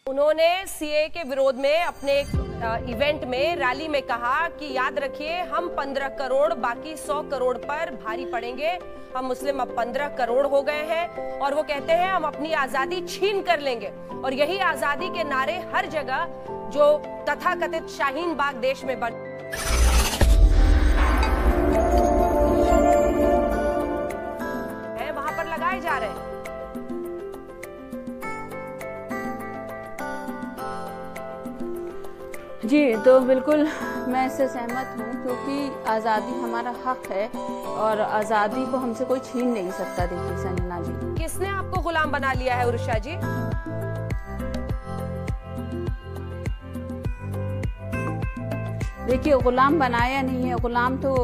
उन्होंने सीए के विरोध में अपने इवेंट में रैली में कहा कि याद रखिए हम 15 करोड़ बाकी 100 करोड़ पर भारी पड़ेंगे। हम मुस्लिम अब 15 करोड़ हो गए हैं और वो कहते हैं हम अपनी आजादी छीन कर लेंगे। और यही आजादी के नारे हर जगह जो तथाकथित शाहीन बाग देश में बन वहां पर लगाए जा रहे हैं। जी, तो बिल्कुल मैं इससे सहमत हूँ, क्योंकि आज़ादी हमारा हक है और आज़ादी को हमसे कोई छीन नहीं सकता। देखिए संजना जी, किसने आपको गुलाम बना लिया है उर्षा जी? देखिए गुलाम बनाया नहीं है, गुलाम तो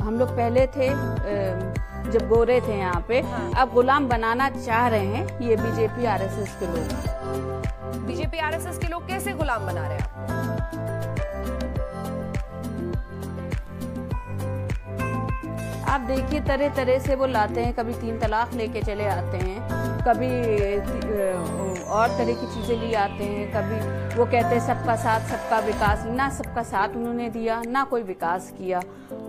हम लोग पहले थे जब गोरे थे यहाँ पे। अब गुलाम बनाना चाह रहे हैं ये बीजेपी आरएसएस के लोग। बीजेपी आरएसएस के लोग कैसे गुलाम बना रहे हैं? आप देखिए तरह तरह से वो लाते हैं, कभी 3 तलाक लेके चले आते हैं, कभी और तरह की चीजें लिए आते हैं, कभी वो कहते हैं सबका साथ सबका विकास। ना सबका साथ उन्होंने दिया, ना कोई विकास किया।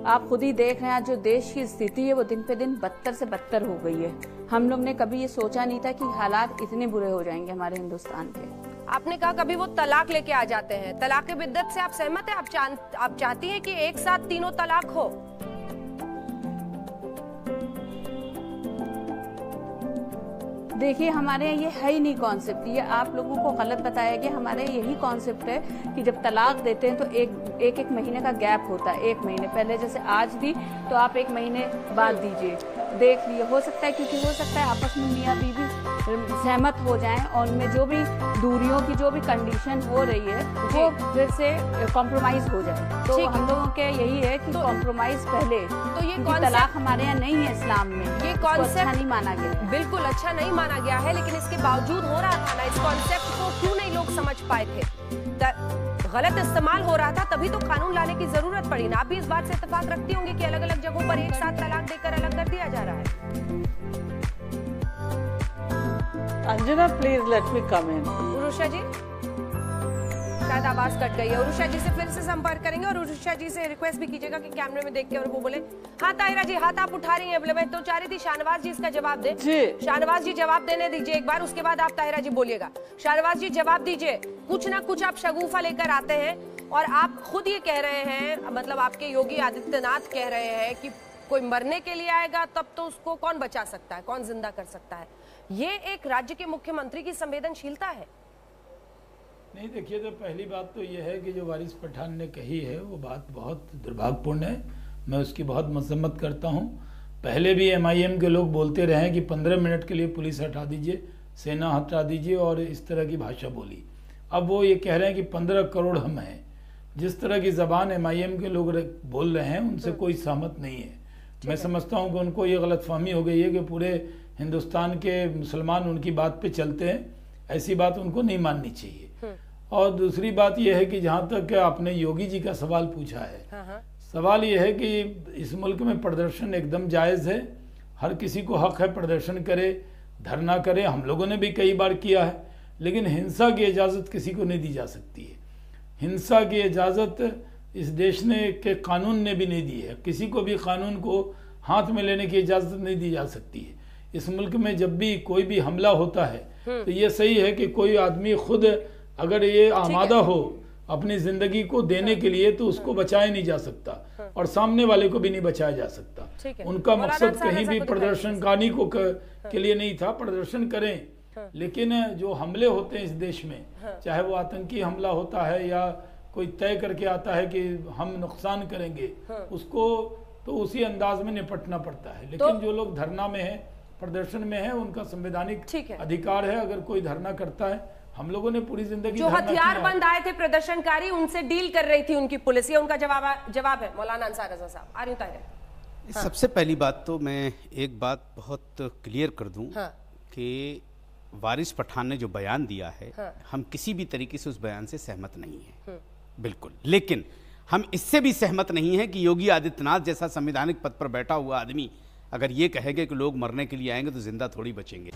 आप खुद ही देख रहे हैं जो देश की स्थिति है वो दिन पे दिन बदतर से बदतर हो गई है। हम लोग ने कभी ये सोचा नहीं था कि हालात इतने बुरे हो जाएंगे हमारे हिंदुस्तान के। आपने कहा कभी वो तलाक लेके आ जाते हैं, तलाक की बिद्दत से आप सहमत हैं? आप चाहती हैं कि एक साथ तीनों तलाक हो? देखिए हमारे यहाँ ये है ही नहीं कॉन्सेप्ट। ये आप लोगों को गलत बताया गया। हमारे यही कॉन्सेप्ट है कि जब तलाक देते हैं तो एक महीने का गैप होता है। 1 महीने पहले जैसे आज भी तो आप 1 महीने बाद दीजिए। देख लिए हो सकता है, क्योंकि हो सकता है आपस में मियाँ बीवी सहमत हो जाएं और उनमें जो भी दूरियों की जो भी कंडीशन हो रही है वो फिर से कॉम्प्रोमाइज हो जाए। तो हम लोगों के यही है कि कॉम्प्रोमाइज पहले। तो ये तलाक हमारे यहाँ नहीं है इस्लाम में, ये कॉन्सेप्ट अच्छा नहीं माना गया। बिल्कुल अच्छा नहीं माना गया है, लेकिन इसके बावजूद हो रहा था ना, इस कॉन्सेप्ट को क्यों नहीं लोग समझ पाए थे? गलत इस्तेमाल हो रहा था, तभी तो कानून लाने की जरूरत पड़ी ना। आप भी इस बात से इत्तेफाक रखती होंगी कि अलग अलग जगहों पर एक साथ तलाक देकर अलग कर दिया जा रहा है। अंजना प्लीज लेट मी कम इन। उर्षा जी शायद आवाज कट गई है। उर्षा जी से फिर से संपर्क करेंगे और उर्षा जी से रिक्वेस्ट भी कीजिएगा कि कैमरे में देख के और वो बोले। हाँ ताहिरा जी, हाथ आप उठा रही हैं। मैं तो चाह रही थी शाहनवाज जी इसका जवाब दे। शाहनवाज जी जवाब देने दीजिए एक बार, उसके बाद आप ताहिरा जी बोलिएगा। शाहनवाज जी जवाब दीजिए। कुछ ना कुछ आप शगुफा लेकर आते हैं और आप खुद ये कह रहे हैं, मतलब आपके योगी आदित्यनाथ कह रहे हैं कि कोई मरने के लिए आएगा तब तो उसको कौन बचा सकता है, कौन जिंदा कर सकता है। ये एक राज्य के मुख्यमंत्री की संवेदनशीलता है। नहीं, देखिए तो पहली बात तो यह है कि जो वारिस पठान ने कही है वो बात बहुत दुर्भाग्यपूर्ण है। मैं उसकी बहुत मजम्मत करता हूँ। पहले भी एमआईएम के लोग बोलते रहे कि 15 मिनट के लिए पुलिस हटा दीजिए, सेना हटा दीजिए और इस तरह की भाषा बोली। अब वो ये कह रहे हैं कि 15 करोड़ हम हैं। जिस तरह की ज़बान एमआईएम के लोग बोल रहे हैं उनसे कोई सहमत नहीं है। मैं समझता हूँ कि उनको ये गलतफहमी हो गई है कि पूरे हिंदुस्तान के मुसलमान उनकी बात पे चलते हैं। ऐसी बात उनको नहीं माननी चाहिए। और दूसरी बात यह है कि जहाँ तक आपने योगी जी का सवाल पूछा है, सवाल यह है कि इस मुल्क में प्रदर्शन एकदम जायज़ है। हर किसी को हक है प्रदर्शन करे, धरना करे। हम लोगों ने भी कई बार किया है, लेकिन हिंसा की इजाज़त किसी को नहीं दी जा सकती है। हिंसा की इजाज़त इस देश ने के कानून ने भी नहीं दी है। किसी को भी कानून को हाथ में लेने की इजाज़त नहीं दी जा सकती है। इस मुल्क में जब भी कोई भी हमला होता है तो ये सही है कि कोई आदमी खुद अगर ये आमादा हो अपनी जिंदगी को देने के लिए तो उसको बचाया नहीं जा सकता और सामने वाले को भी नहीं बचाया जा सकता। उनका मकसद कहीं भी प्रदर्शनकारी को के लिए नहीं था। प्रदर्शन करें, लेकिन जो हमले होते हैं इस देश में, चाहे वो आतंकी हमला होता है या कोई तय करके आता है कि हम नुकसान करेंगे, उसको तो उसी अंदाज में निपटना पड़ता है। लेकिन जो लोग धरना में है, प्रदर्शन में है, उनका संवैधानिक अधिकार है। अगर कोई धरना करता है, हम लोगों ने पूरी जिंदगी जो हथियार बंद आए थे प्रदर्शनकारी, उनसे डील कर रही थी उनकी पुलिस। ये उनका जवाब है मौलाना अंसार रजा साहब। आ रही हूं। सबसे पहली बात तो मैं एक बात बहुत क्लियर कर दूं कि वारिस पठान ने जो बयान दिया है, हम किसी भी तरीके से उस बयान से सहमत नहीं है, बिल्कुल। लेकिन हम इससे भी सहमत नहीं है कि योगी आदित्यनाथ जैसा संवैधानिक पद पर बैठा हुआ आदमी अगर ये कहेगा कि लोग मरने के लिए आएंगे तो जिंदा थोड़ी बचेंगे।